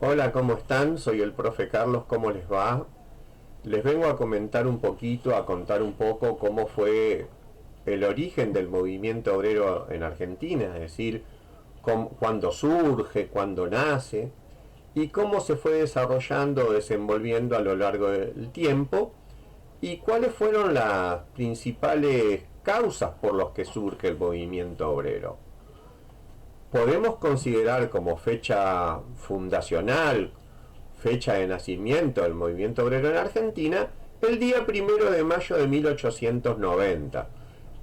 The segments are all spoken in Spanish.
Hola, ¿cómo están? Soy el profe Carlos, ¿cómo les va? Les vengo a comentar un poquito, a contar un poco cómo fue el origen del movimiento obrero en Argentina, es decir, cuándo surge, cuándo nace y cómo se fue desarrollando, desenvolviendo a lo largo del tiempo y cuáles fueron las principales causas por las que surge el movimiento obrero. Podemos considerar como fecha fundacional, fecha de nacimiento del movimiento obrero en Argentina, el día 1 de mayo de 1890,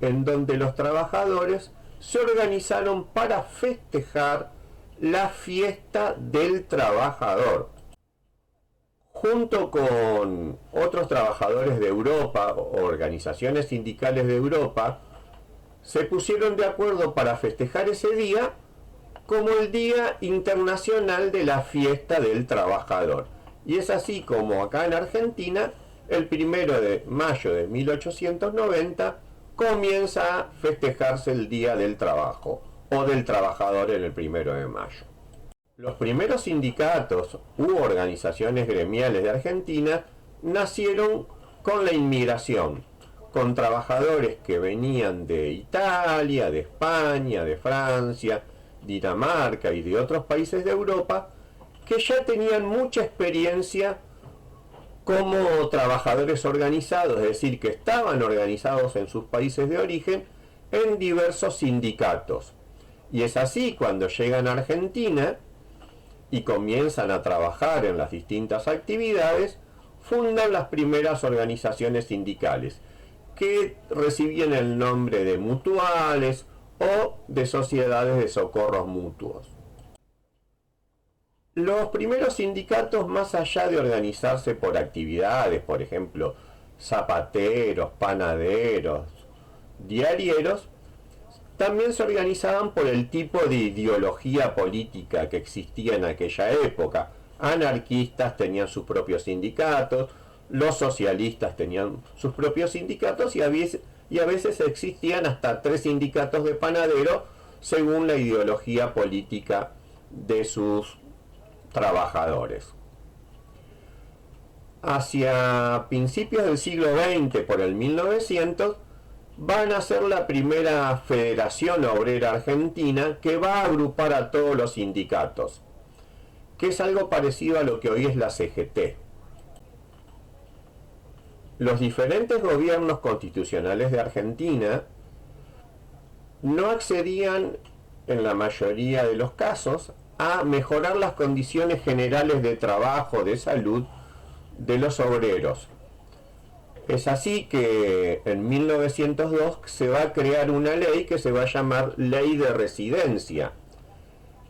en donde los trabajadores se organizaron para festejar la fiesta del trabajador. Junto con otros trabajadores de Europa o organizaciones sindicales de Europa, se pusieron de acuerdo para festejar ese día como el Día Internacional de la Fiesta del Trabajador. Y es así como acá en Argentina, el 1 de mayo de 1890, comienza a festejarse el Día del Trabajo o del Trabajador en el 1 de mayo. Los primeros sindicatos u organizaciones gremiales de Argentina nacieron con la inmigración, con trabajadores que venían de Italia, de España, de Francia, Dinamarca y de otros países de Europa, que ya tenían mucha experiencia como trabajadores organizados, es decir, que estaban organizados en sus países de origen en diversos sindicatos. Y es así cuando llegan a Argentina y comienzan a trabajar en las distintas actividades, fundan las primeras organizaciones sindicales, que recibían el nombre de mutuales o de sociedades de socorros mutuos. Los primeros sindicatos, más allá de organizarse por actividades, por ejemplo, zapateros, panaderos, diarieros, también se organizaban por el tipo de ideología política que existía en aquella época. Anarquistas tenían sus propios sindicatos, los socialistas tenían sus propios sindicatos y a veces existían hasta 3 sindicatos de panaderos según la ideología política de sus trabajadores. Hacia principios del siglo XX, por el 1900, van a ser la primera Federación Obrera Argentina que va a agrupar a todos los sindicatos, que es algo parecido a lo que hoy es la CGT. Los diferentes gobiernos constitucionales de Argentina no accedían, en la mayoría de los casos, a mejorar las condiciones generales de trabajo, de salud de los obreros. Es así que en 1902 se va a crear una ley que se va a llamar Ley de Residencia.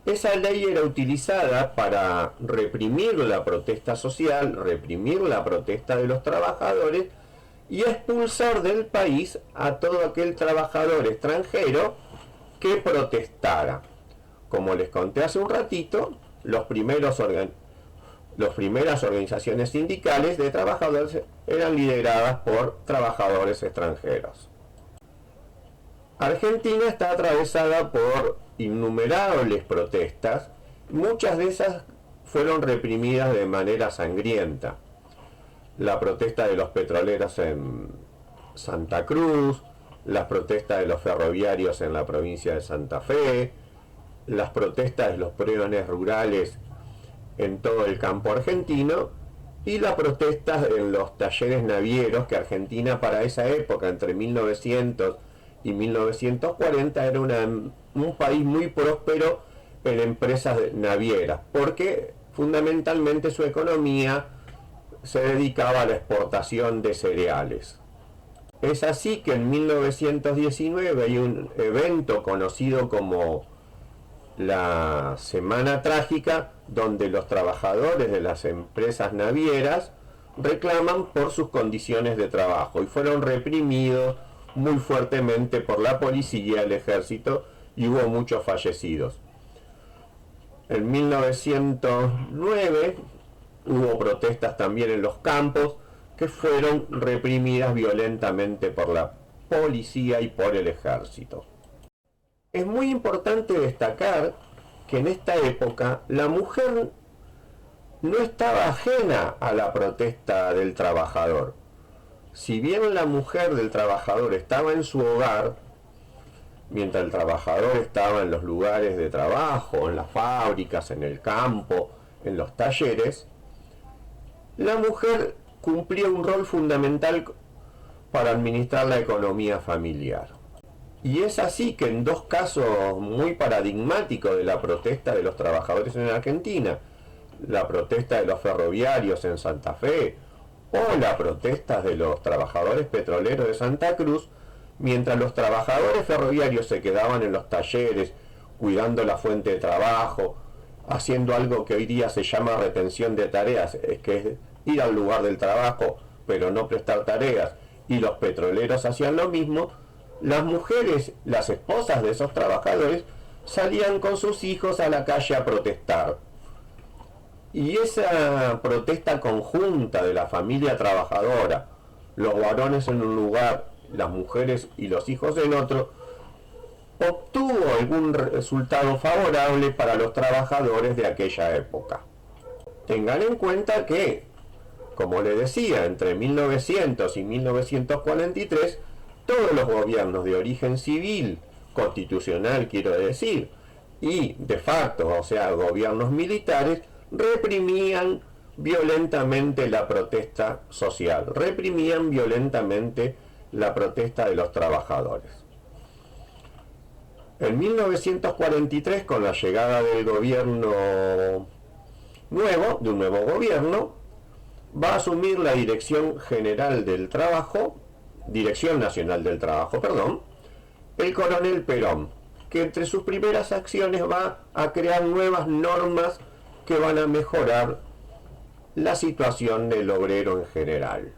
Esa ley era utilizada para reprimir la protesta social, reprimir la protesta de los trabajadores y expulsar del país a todo aquel trabajador extranjero que protestara. Como les conté hace un ratito, las primeras organizaciones sindicales de trabajadores eran lideradas por trabajadores extranjeros. Argentina está atravesada por innumerables protestas, muchas de esas fueron reprimidas de manera sangrienta. La protesta de los petroleros en Santa Cruz, las protestas de los ferroviarios en la provincia de Santa Fe, las protestas de los peones rurales en todo el campo argentino y las protestas en los talleres navieros, que Argentina para esa época, entre 1900 y 1940, era un país muy próspero en empresas navieras, porque fundamentalmente su economía se dedicaba a la exportación de cereales. Es así que en 1919 hay un evento conocido como la Semana Trágica, donde los trabajadores de las empresas navieras reclaman por sus condiciones de trabajo y fueron reprimidos muy fuertemente por la policía, el ejército, y hubo muchos fallecidos. En 1909 hubo protestas también en los campos que fueron reprimidas violentamente por la policía y por el ejército. Es muy importante destacar que en esta época la mujer no estaba ajena a la protesta del trabajador. Si bien la mujer del trabajador estaba en su hogar, mientras el trabajador estaba en los lugares de trabajo, en las fábricas, en el campo, en los talleres, la mujer cumplía un rol fundamental para administrar la economía familiar. Y es así que en dos casos muy paradigmáticos de la protesta de los trabajadores en Argentina, la protesta de los ferroviarios en Santa Fe o la protesta de los trabajadores petroleros de Santa Cruz, mientras los trabajadores ferroviarios se quedaban en los talleres, cuidando la fuente de trabajo, haciendo algo que hoy día se llama retención de tareas, que es ir al lugar del trabajo, pero no prestar tareas, y los petroleros hacían lo mismo, las mujeres, las esposas de esos trabajadores, salían con sus hijos a la calle a protestar. Y esa protesta conjunta de la familia trabajadora, los varones en un lugar, las mujeres y los hijos en otro, obtuvo algún resultado favorable para los trabajadores de aquella época. Tengan en cuenta que, como les decía, entre 1900 y 1943, todos los gobiernos de origen civil, constitucional quiero decir, y de facto, o sea, gobiernos militares, reprimían violentamente la protesta social, reprimían violentamente la protesta de los trabajadores. En 1943, con la llegada del gobierno nuevo, de un nuevo gobierno, va a asumir la Dirección General del Trabajo, Dirección Nacional del Trabajo, perdón, el coronel Perón, que entre sus primeras acciones va a crear nuevas normas que van a mejorar la situación del obrero en general.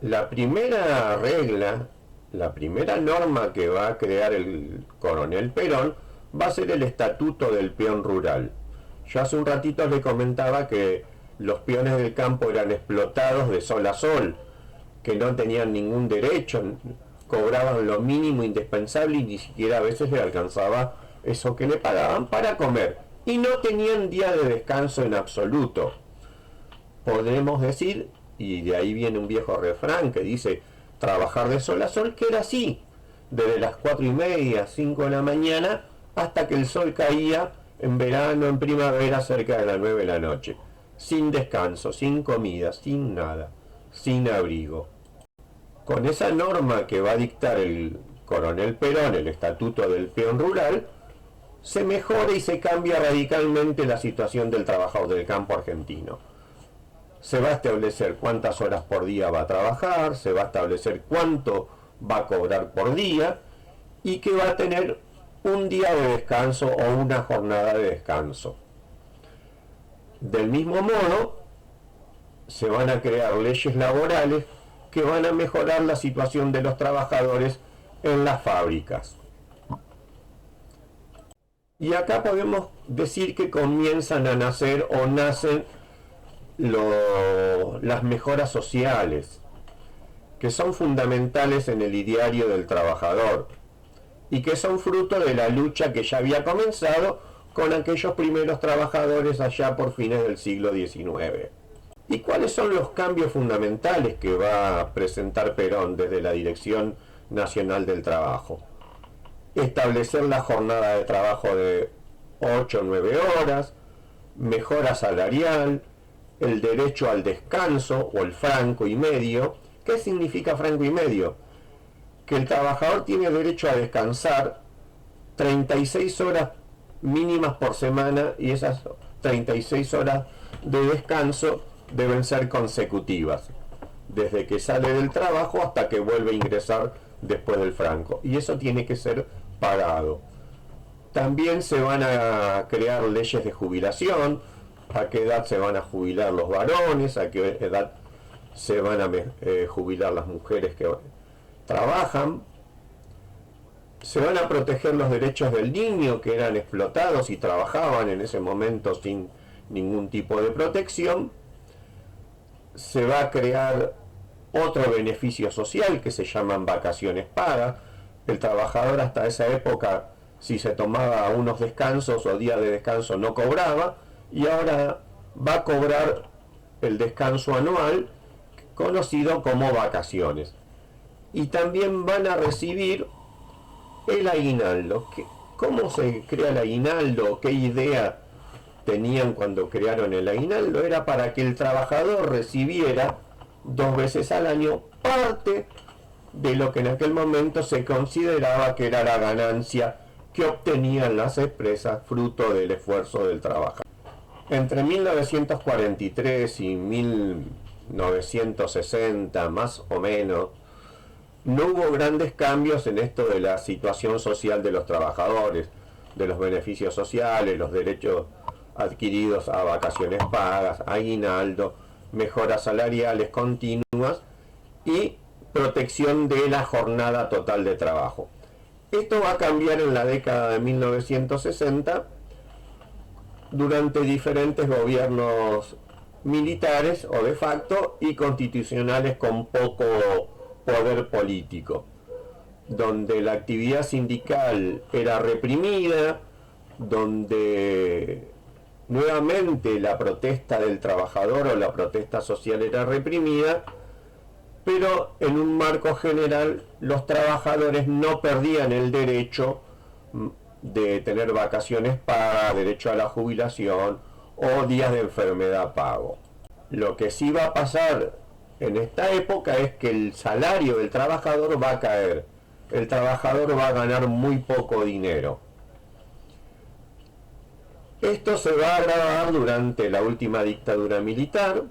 La primera regla, la primera norma que va a crear el coronel Perón va a ser el Estatuto del Peón Rural. Yo hace un ratito les comentaba que los peones del campo eran explotados de sol a sol, que no tenían ningún derecho, cobraban lo mínimo indispensable y ni siquiera a veces le alcanzaba eso que le pagaban para comer. Y no tenían día de descanso en absoluto. Podemos decir, y de ahí viene un viejo refrán que dice trabajar de sol a sol, que era así, desde las 4:30, 5 de la mañana, hasta que el sol caía en verano, en primavera, cerca de las 9 de la noche, sin descanso, sin comida, sin nada, sin abrigo. Con esa norma que va a dictar el coronel Perón, el Estatuto del Peón Rural, se mejora y se cambia radicalmente la situación del trabajador del campo argentino. Se va a establecer cuántas horas por día va a trabajar, se va a establecer cuánto va a cobrar por día y que va a tener un día de descanso o una jornada de descanso. Del mismo modo, se van a crear leyes laborales que van a mejorar la situación de los trabajadores en las fábricas. Y acá podemos decir que comienzan a nacer o nacen las mejoras sociales, que son fundamentales en el ideario del trabajador y que son fruto de la lucha que ya había comenzado con aquellos primeros trabajadores allá por fines del siglo XIX. ¿Y cuáles son los cambios fundamentales que va a presentar Perón desde la Dirección Nacional del Trabajo? Establecer la jornada de trabajo de 8 o 9 horas, mejora salarial, el derecho al descanso o el franco y medio. ¿Qué significa franco y medio? Que el trabajador tiene derecho a descansar 36 horas mínimas por semana y esas 36 horas de descanso deben ser consecutivas, desde que sale del trabajo hasta que vuelve a ingresar después del franco, y eso tiene que ser pagado. También se van a crear leyes de jubilación, a qué edad se van a jubilar los varones, a qué edad se van a jubilar las mujeres que trabajan. Se van a proteger los derechos del niño, que eran explotados y trabajaban en ese momento sin ningún tipo de protección. Se va a crear otro beneficio social que se llaman vacaciones pagas. El trabajador hasta esa época, si se tomaba unos descansos o días de descanso, no cobraba, y ahora va a cobrar el descanso anual, conocido como vacaciones. Y también van a recibir el aguinaldo. ¿Cómo se crea el aguinaldo? ¿Qué idea tenían cuando crearon el aguinaldo? Era para que el trabajador recibiera 2 veces al año parte de lo que en aquel momento se consideraba que era la ganancia que obtenían las empresas fruto del esfuerzo del trabajador. Entre 1943 y 1960, más o menos, no hubo grandes cambios en esto de la situación social de los trabajadores, de los beneficios sociales, los derechos adquiridos a vacaciones pagas, aguinaldo, mejoras salariales continuas y protección de la jornada total de trabajo. Esto va a cambiar en la década de 1960 durante diferentes gobiernos militares o de facto y constitucionales con poco poder político, donde la actividad sindical era reprimida, donde nuevamente la protesta del trabajador o la protesta social era reprimida, pero en un marco general los trabajadores no perdían el derecho de tener vacaciones pagas, derecho a la jubilación o días de enfermedad pago. Lo que sí va a pasar en esta época es que el salario del trabajador va a caer. El trabajador va a ganar muy poco dinero. Esto se va a agravar durante la última dictadura militar,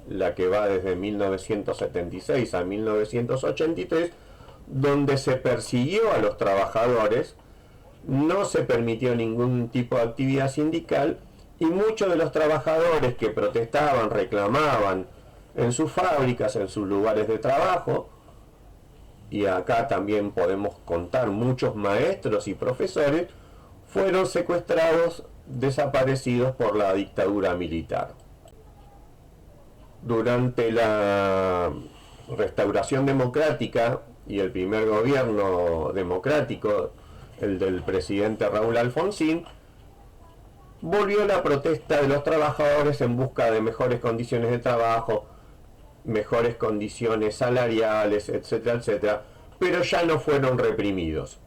la que va desde 1976 a 1983, donde se persiguió a los trabajadores, no se permitió ningún tipo de actividad sindical y muchos de los trabajadores que protestaban, reclamaban en sus fábricas, en sus lugares de trabajo, y acá también podemos contar muchos maestros y profesores, fueron secuestrados, desaparecidos por la dictadura militar. Durante la restauración democrática y el primer gobierno democrático, el del presidente Raúl Alfonsín, volvió la protesta de los trabajadores en busca de mejores condiciones de trabajo, mejores condiciones salariales, etcétera, etcétera, pero ya no fueron reprimidos.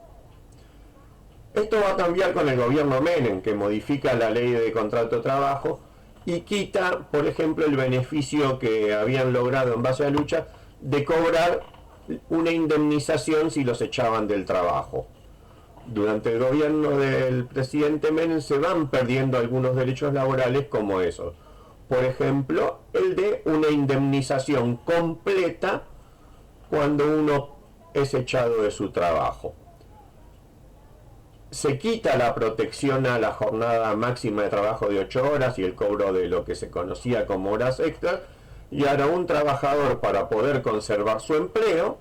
Esto va a cambiar con el gobierno Menem, que modifica la ley de contrato de trabajo y quita, por ejemplo, el beneficio que habían logrado en base a la lucha de cobrar una indemnización si los echaban del trabajo. Durante el gobierno del presidente Menem se van perdiendo algunos derechos laborales como esos. Por ejemplo, el de una indemnización completa cuando uno es echado de su trabajo. Se quita la protección a la jornada máxima de trabajo de 8 horas y el cobro de lo que se conocía como horas extras, y ahora un trabajador, para poder conservar su empleo,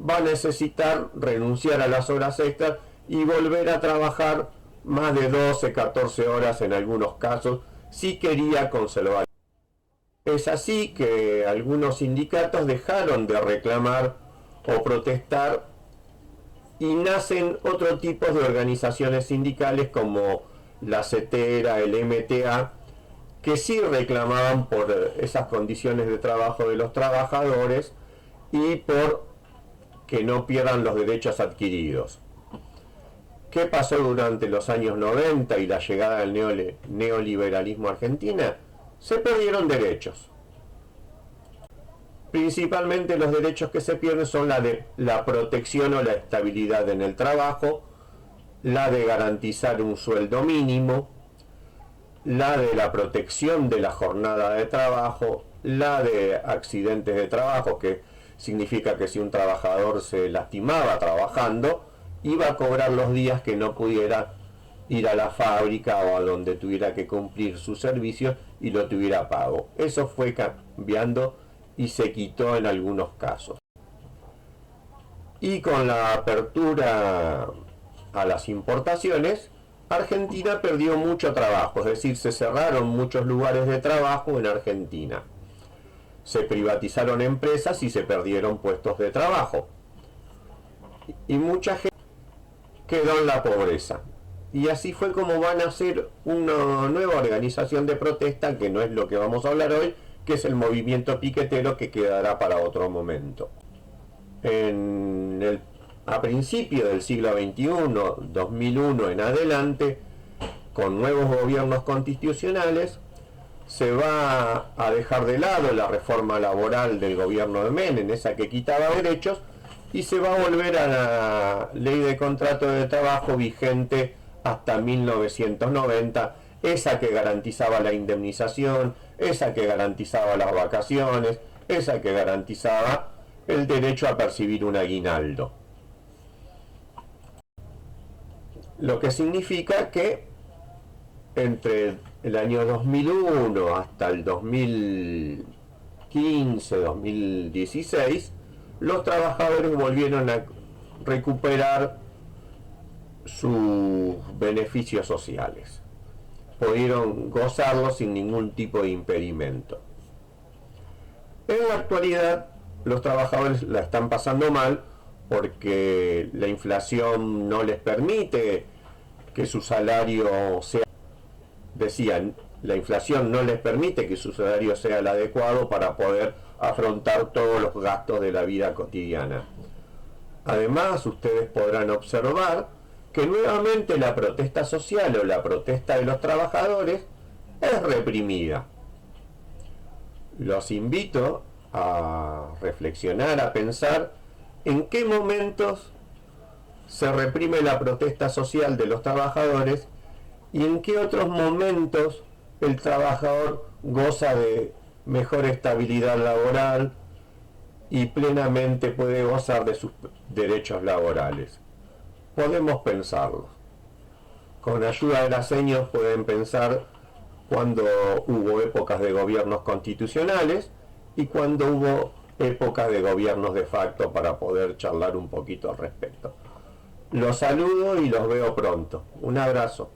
va a necesitar renunciar a las horas extras y volver a trabajar más de 12, 14 horas en algunos casos, si quería conservar. Es así que algunos sindicatos dejaron de reclamar o protestar y nacen otro tipo de organizaciones sindicales como la CETERA, el MTA, que sí reclamaban por esas condiciones de trabajo de los trabajadores y por que no pierdan los derechos adquiridos. ¿Qué pasó durante los años 90 y la llegada del neoliberalismo a Argentina? Se perdieron derechos. Principalmente los derechos que se pierden son la de la protección o la estabilidad en el trabajo, la de garantizar un sueldo mínimo, la de la protección de la jornada de trabajo, la de accidentes de trabajo, que significa que si un trabajador se lastimaba trabajando, iba a cobrar los días que no pudiera ir a la fábrica o a donde tuviera que cumplir sus servicios y lo tuviera pago. Eso fue cambiando y se quitó en algunos casos. Y con la apertura a las importaciones, Argentina perdió mucho trabajo, es decir, se cerraron muchos lugares de trabajo en Argentina. Se privatizaron empresas y se perdieron puestos de trabajo. Y mucha gente quedó en la pobreza. Y así fue como van a hacer una nueva organización de protesta, que no es lo que vamos a hablar hoy, que es el movimiento piquetero, que quedará para otro momento. A principios del siglo XXI, 2001 en adelante, con nuevos gobiernos constitucionales, se va a dejar de lado la reforma laboral del gobierno de Menem, esa que quitaba derechos, y se va a volver a la ley de contrato de trabajo vigente hasta 1990, esa que garantizaba la indemnización, esa que garantizaba las vacaciones, esa que garantizaba el derecho a percibir un aguinaldo. Lo que significa que entre el año 2001 hasta el 2015, 2016, los trabajadores volvieron a recuperar sus beneficios sociales. Pudieron gozarlos sin ningún tipo de impedimento. En la actualidad, los trabajadores la están pasando mal porque la inflación no les permite que su salario sea, decían, la inflación no les permite que su salario sea el adecuado para poder afrontar todos los gastos de la vida cotidiana. Además, ustedes podrán observar que nuevamente la protesta social o la protesta de los trabajadores es reprimida. Los invito a reflexionar, a pensar en qué momentos se reprime la protesta social de los trabajadores y en qué otros momentos el trabajador goza de mejor estabilidad laboral y plenamente puede gozar de sus derechos laborales. Podemos pensarlo. Con ayuda de las señas pueden pensar cuando hubo épocas de gobiernos constitucionales y cuando hubo épocas de gobiernos de facto, para poder charlar un poquito al respecto. Los saludo y los veo pronto. Un abrazo.